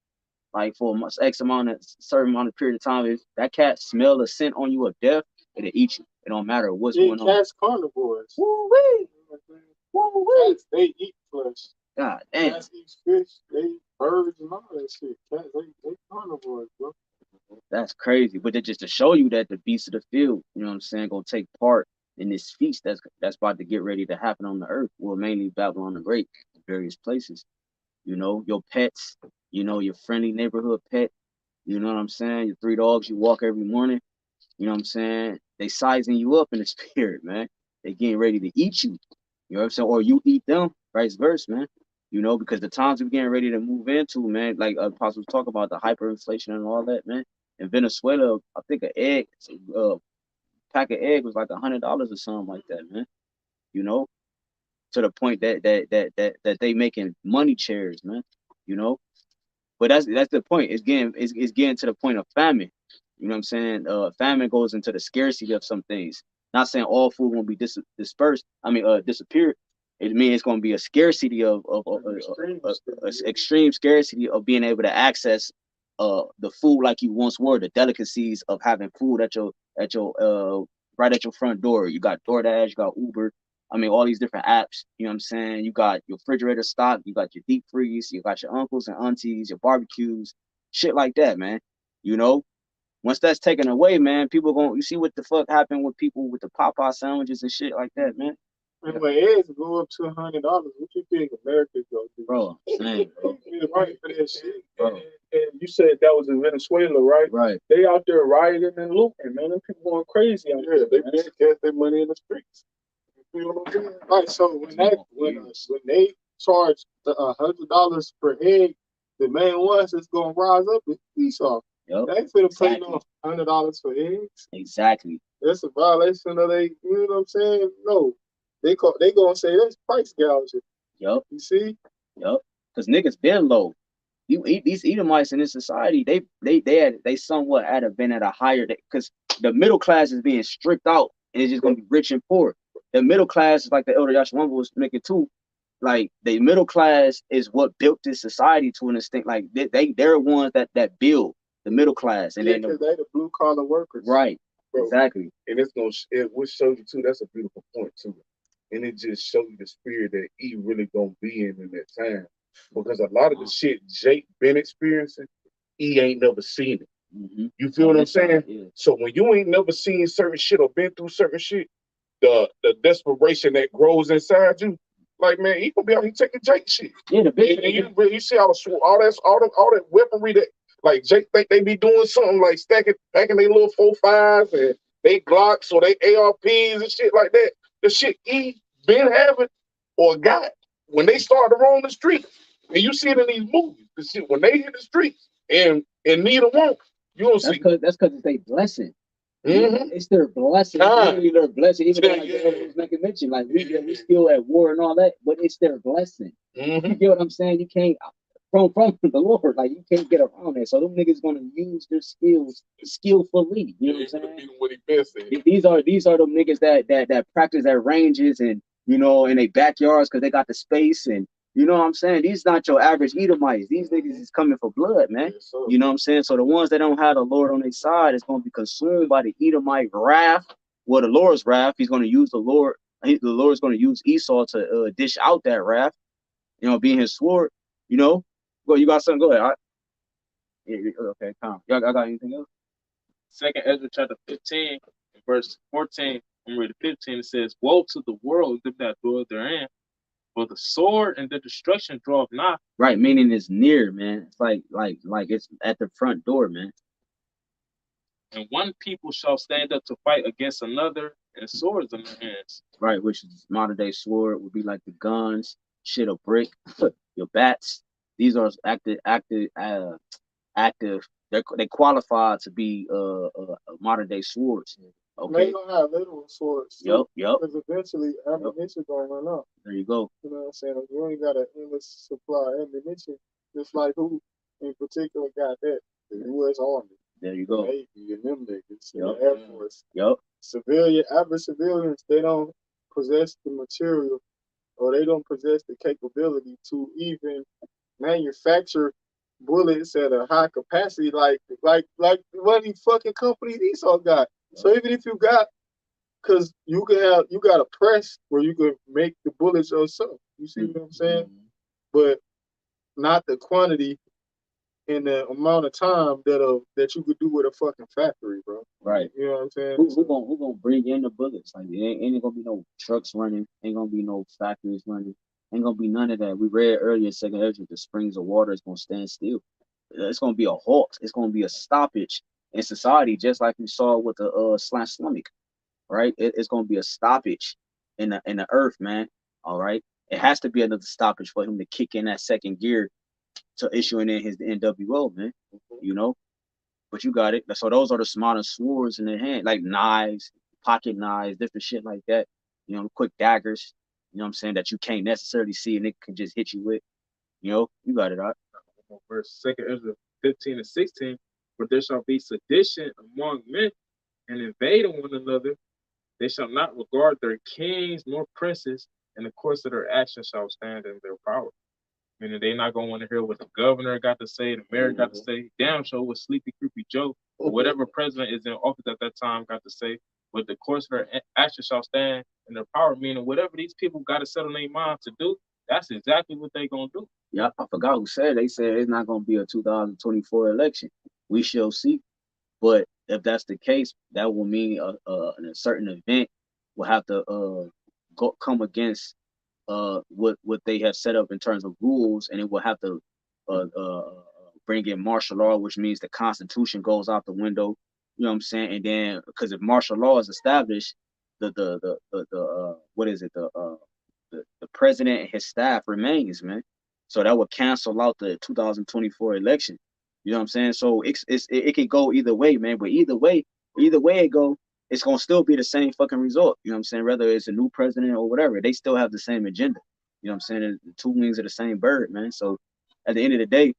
like for a certain amount of period of time, if that cat smell a scent on you of death, it'll eat you. It don't matter what's going on. Cats carnivores. Woo-wee. Woo-wee. Cats, they eat flesh. God damn. Cats eat fish, they eat birds and all that shit. Cats, they carnivores, bro. That's crazy. But just to show you that the beasts of the field, you know what I'm saying, gonna take part in this feast that's about to get ready to happen on the earth. Well, mainly Babylon the Great, various places. You know, your pets, you know, your friendly neighborhood pet, you know what I'm saying? Your 3 dogs you walk every morning, you know what I'm saying? They sizing you up in the spirit, man. They getting ready to eat you. You know what I'm saying? Or you eat them, vice versa, man. You know, because the times we're getting ready to move into, man, like apostles talk about the hyperinflation and all that, man. In Venezuela, I think pack of egg was like $100 or something like that, man. You know, to the point that they making money chairs, man. You know, but that's the point. It's getting to the point of famine. You know what I'm saying? Famine goes into the scarcity of some things. Not saying all food won't be dispersed. I mean, disappeared. It means it's going to be a scarcity of extreme scarcity of being able to access the food like you once were. The delicacies of having food at your right at your front door. You got DoorDash, you got Uber, I mean, all these different apps, you know what I'm saying? You got your refrigerator stock, you got your deep freeze, you got your uncles and aunties, your barbecues, shit like that, man. You know, once that's taken away, man, people you see what the fuck happened with people with the Popeye sandwiches and shit like that, man. And when eggs go up to $100, what you think America's gonna do? Bro, man, bro. Right for that shit. Bro. And you said that was in Venezuela, right? Right. They out there rioting and looting, man. Them people going crazy out there. They cash their money in the streets. You know what I'm saying? Right. So when they charge $100 per egg, the main ones that's gonna rise up is Esau. Yep. They ain't finna pay no $100 for eggs. Exactly. That's a violation of they. You know what I'm saying? No, they gonna say that's price gouging. Yep. You see? Yep. Because niggas been low. You eat these Edomites in this society. They somewhat been at a higher, because the middle class is being stripped out and it's just gonna be rich and poor. The middle class is like the elder Yashawamba was making too. Like the middle class is what built this society to an extent. Like they're ones that build the middle class, and yeah, then because they the blue collar workers. Right. Bro. Exactly. And it will show you too. That's a beautiful point too. And it just shows you the spirit that he really gonna be in that time. Because a lot of the shit Jake been experiencing, he ain't never seen it. Mm-hmm. You feel what I'm saying? Yeah. So when you ain't never seen certain shit or been through certain shit, the desperation that grows inside you, like, man, he gonna be out here taking Jake shit. Yeah, the bitch. And you see all that weaponry that, like, Jake think they be doing something like packing their little 4.5s and they Glocks or they ARPs and shit like that. The shit he been having or got when they start to roam the street. And you see it in these movies. The shit when they hit the streets and neither one, you don't see. That's because it's their blessing. Mm-hmm. It's their blessing. It's literally their blessing. Even though I was making mention, like we still at war and all that, but it's their blessing. Mm-hmm. You get what I'm saying? You can't from the Lord, like you can't get around that. So them niggas gonna use their skills skillfully. You know what I'm saying? What he been saying. These are the niggas that practice at ranges and in their backyards because they got the space and. You know what I'm saying? These not your average Edomites. These niggas is coming for blood, man. Yes, sir. You know what I'm saying? So the ones that don't have the Lord on their side is going to be consumed by the Edomite wrath. Well, the Lord's wrath. He's going to use the Lord. The Lord's going to use Esau to dish out that wrath. Being his sword. Go. You got something? Go ahead. Okay, calm. Y'all got anything else? 2nd Ezra chapter 15, verse 14. I'm reading 15. It says, "Woe to the world that dwell therein. For the sword and the destruction draweth not." Right, meaning it's near, man. It's like it's at the front door, man. "And one people shall stand up to fight against another, and swords in their hands." Right, which is modern day sword would be like the guns, shit, a brick, your bats. These are active. They qualify to be modern day swords. Okay. They gonna have literal swords. Too, Yep. Because eventually ammunition gonna run out. There you go. You know what I'm saying? You ain't got an endless supply of ammunition. Just like who in particular got that? The U.S. Army. There you go. The Navy and them niggas. Yep. The Air Force. Yep. Average civilians, they don't possess the material or they don't possess the capability to even manufacture bullets at a high capacity like one of these fucking companies Esau got. So even if you got, because you got a press where you can make the bullets yourself. You see what I'm saying? Mm-hmm. But not the quantity and the amount of time that you could do with a fucking factory, bro. Right. You know what I'm saying? We're gonna bring in the bullets. Like it ain't gonna be no trucks running. Ain't gonna be no factories running. Ain't gonna be none of that. We read earlier in 2nd Ezra, the springs of water is gonna stand still. It's gonna be a halt. It's gonna be a stoppage in society, just like we saw with the Islamic, right? It's gonna be a stoppage in the earth, man. All right. It has to be another stoppage for him to kick in that second gear to issuing in his NWO, man. But you got it. So those are the modern swords in their hand, like knives, pocket knives, different shit like that. Quick daggers. You know what I'm saying, that you can't necessarily see and it can just hit you with. You got it, right? Verse 2nd Ezra 15 and 16. "For there shall be sedition among men, and invading one another. They shall not regard their kings nor princes, and the course of their actions shall stand in their power." Meaning they not gonna want to hear what the governor got to say, the mayor got to say. Damn sure what Sleepy Creepy Joe or whatever president is in office at that time got to say. But the course of their actions shall stand and their power. Meaning, whatever these people got to set on their mind to do, that's exactly what they gonna do. Yeah, I forgot who said. They said it's not gonna be a 2024 election. We shall see. But if that's the case, that will mean a certain event will have to come against what they have set up in terms of rules, and it will have to bring in martial law, which means the Constitution goes out the window. You know what I'm saying? And then because if martial law is established, the what is it the president and his staff remains, man. So that would cancel out the 2024 election. You know what I'm saying? So it could go either way, man. But either way it go, it's gonna still be the same fucking result. You know what I'm saying? Whether it's a new president or whatever, they still have the same agenda. You know what I'm saying? The two wings of the same bird, man. So at the end of the day,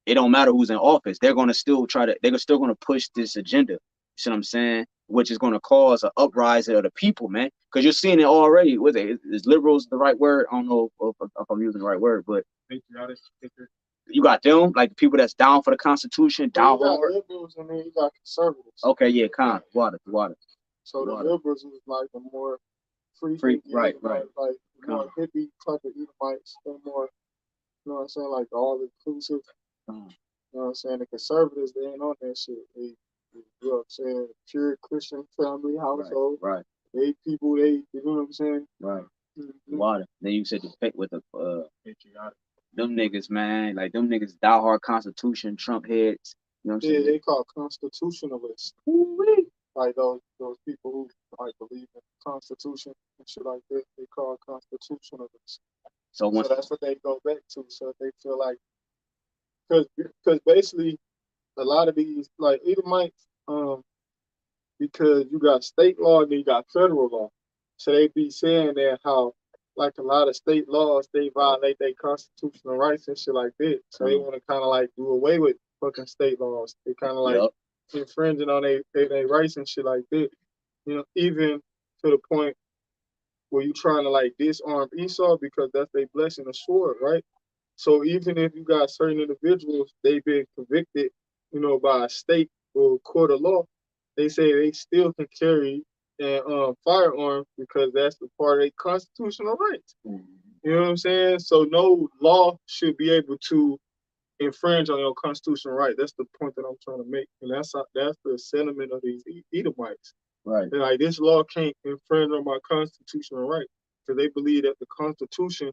it don't matter who's in office. They're gonna still they're still gonna push this agenda. You see what I'm saying? Which is gonna cause an uprising of the people, man. Because you're seeing it already. With it, is liberals the right word? I don't know if I'm using the right word, but Patriotic. you got them, like the people that's down for the Constitution, down You got hard. liberals and then you got conservatives. Okay, yeah, water. So the liberals is like the more free right. like more hippie type of Edomites, they're more, you know what I'm saying, like all inclusive. You know what I'm saying? The conservatives, they ain't on that shit. They you know what I'm saying, pure Christian family household. Right. They people, you know what I'm saying? Right. Mm-hmm. Water. Then you said the pick with the Patriotic. them niggas, man. Like them niggas diehard Constitution, Trump heads. You know what I'm saying? Yeah, they call constitutionalists. Ooh-wee. Like those people who like believe in the Constitution and shit like that, they call constitutionalists. So that's what they go back to. So they feel like, because basically a lot of these like Edomites, because you got state law and you got federal law, so they be saying that how like a lot of state laws they violate their constitutional rights and shit like that. So they want to kind of like do away with fucking state laws. They kind of like infringing on their rights and shit like that. You know, even to the point where you trying to like disarm Esau because that's their blessing of sword, right? So even if you got certain individuals, they've been convicted, you know, by a state or court of law, they say they still can carry a firearm because that's the part of their constitutional rights. You know what I'm saying? So no law should be able to infringe on your constitutional right. That's the point that I'm trying to make, and that's the sentiment of these Edomites. Right. They're like, this law can't infringe on my constitutional right because they believe that the Constitution,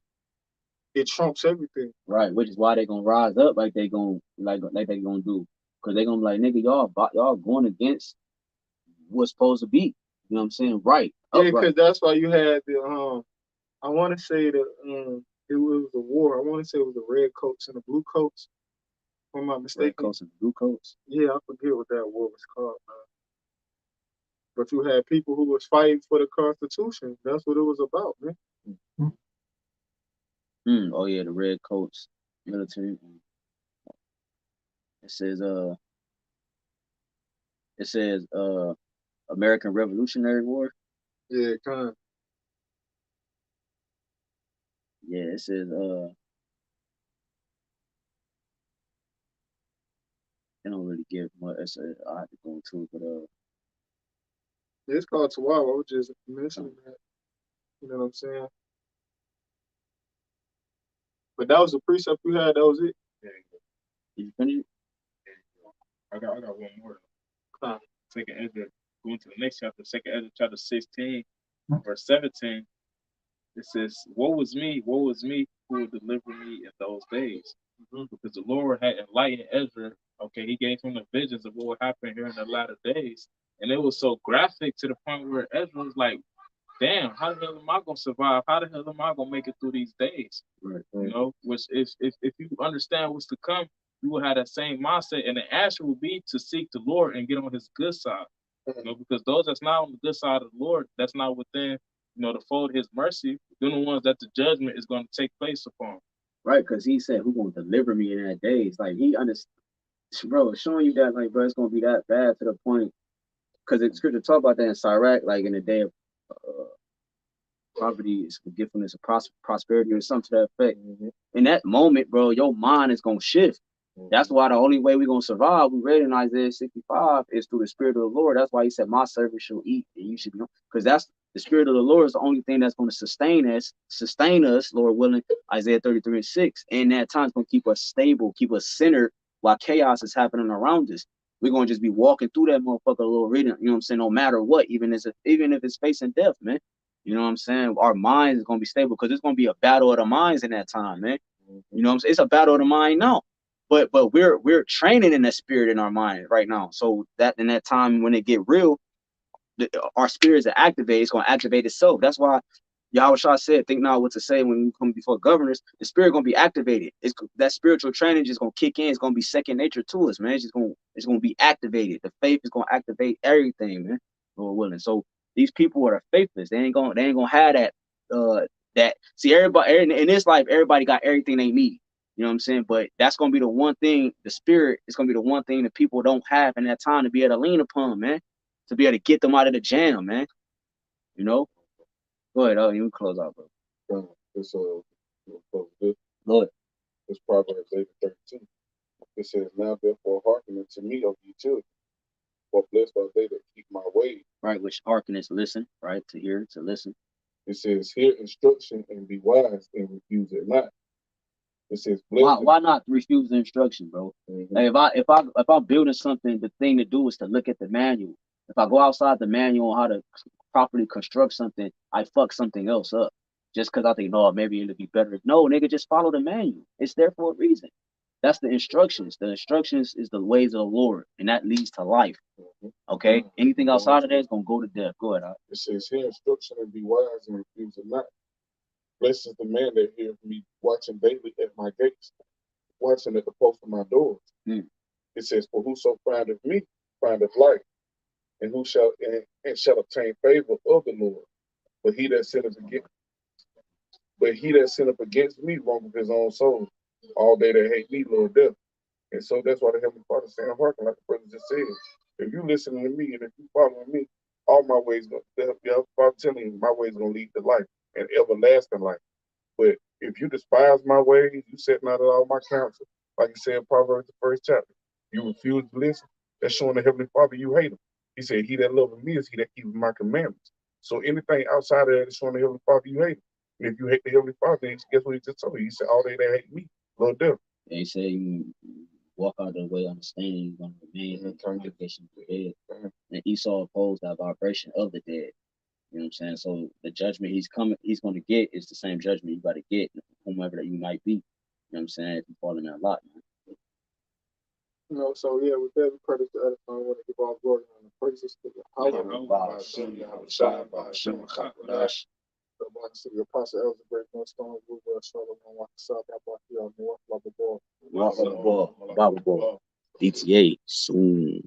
it trumps everything. Right, which is why they gonna rise up like they gonna do, because they gonna be like, nigga, y'all going against what's supposed to be. You know what I'm saying? Right. Yeah, because that's why you had the I want to say that it was a war. I want to say it was the red coats and the blue coats. If I'm not mistaken. Red coats and blue coats. Yeah, I forget what that war was called, man. But you had people who was fighting for the Constitution. That's what it was about, man. Oh yeah, the red coats, military. It says American Revolutionary War. Yeah, kind of. Yeah, it says they don't really give much. I have to go into it, but it's called Chihuahua. I was just mentioning that. You know what I'm saying? But that was the precept you had. That was it. Yeah. Did you finish it? I got one more. Second Ezra, going to the next chapter. Second Ezra, chapter 16, verse 17. It says, "Woe is me, who will deliver me in those days?" Because the Lord had enlightened Ezra. Okay, he gave him the visions of what would happen here in the latter days, and it was so graphic to the point where Ezra was like, damn, how the hell am I gonna survive? How the hell am I gonna make it through these days? Right. You know, which if you understand what's to come, you will have that same mindset, and the answer will be to seek the Lord and get on His good side. You know, because those that's not on the good side of the Lord, that's not within, you know, the fold of His mercy, they're the ones that the judgment is going to take place upon. Right, because He said, "Who gonna deliver me in that days?" Like He understood, bro, showing you that, like, bro, it's gonna be that bad to the point. Because the scripture talk about that in Sirach, like in the day of poverty, is forgetfulness of prosperity, or something to that effect. In that moment, bro, your mind is gonna shift. That's why the only way we're gonna survive, we read in Isaiah 65, is through the Spirit of the Lord. That's why He said, "My servant shall eat, and you should be," because that's The Spirit of the Lord is the only thing that's going to sustain us, Lord willing, Isaiah 33:6. And that time's going to keep us stable, keep us centered while chaos is happening around us. We're going to just be walking through that motherfucker a little reading, you know what I'm saying, no matter what, even if it's facing death, man. You know what I'm saying? Our minds is going to be stable because it's going to be a battle of the minds in that time, man. You know what I'm saying? It's a battle of the mind now. But we're training in that spirit in our mind right now. So that in that time when it get real, our spirits are activated. It's going to activate itself. That's why YAHWASHI said, think not what to say when you come before governors. The spirit going to be activated. That spiritual training just going to kick in. It's going to be second nature to us, man. It's going to be activated. The faith is going to activate everything, man. Lord willing. So these people are faithless. They ain't gonna have that. See, everybody in this life, everybody got everything they need. You know what I'm saying? But that's gonna be the one thing. The spirit is gonna be the one thing that people don't have in that time to be able to lean upon, man. To be able to get them out of the jam, man. You know. Go ahead. You can close out, bro. It's Lord. It's Proverbs 8:13. It says, "Now therefore hearken unto me, of ye children, for blessed are they that keep my ways." Right, which hearken is listen, right? To hear, to listen. It says, "Hear instruction and be wise, and refuse it not." It says, why not refuse the instruction, bro? Like if I'm building something, the thing to do is to look at the manual. If I go outside the manual on how to properly construct something, I fuck something else up. Just because I think, no, maybe it'll be better. No, nigga, just follow the manual. It's there for a reason. That's the instructions. The instructions is the ways of the Lord, and that leads to life. Okay? Anything outside of that is going to go to death. Go ahead. It says, "Hear instruction and be wise, and refuse it not. Blessed is the man that heareth me, watching daily at my gates, watching at the post of my doors." It says, "For whoso findeth me findeth life, and who shall obtain favor of the Lord. But he that sinneth against me wrongeth his own soul. All they that hate me, Lord, death." And so that's why the Heavenly Father is saying, hearken, like the brother just said. If you listening to me and if you following me, all my ways going to, the Father telling you, my ways going to lead to life and everlasting life. But if you despise my ways, you setting out all my counsel, like he said in Proverbs, the 1st chapter, you refuse to listen, that's showing the Heavenly Father you hate him. He said, "He that loveth me is he that keepeth my commandments." So anything outside of that is showing the Heavenly Father you hate him. And if you hate the Heavenly Father, then guess what he just told you? He said, "All they that hate me, Lord, death." And he said, you walk out of the way understanding you're going to remain in congregation of the dead. And Esau opposed that vibration of the dead. You know what I'm saying? So the judgment he's going to get is the same judgment you got to get, whomever that you might be. You know what I'm saying? If you fall in that lot, man. You know, so yeah, with that, we pray to the edifying. I want to give all glory and the praises to the BAHASHAM, BAHASHAM, HAQADASH. The Black City Apostle Elder Great Millstone, Shalom, YAHAWAH, Baba Ball. DTA soon.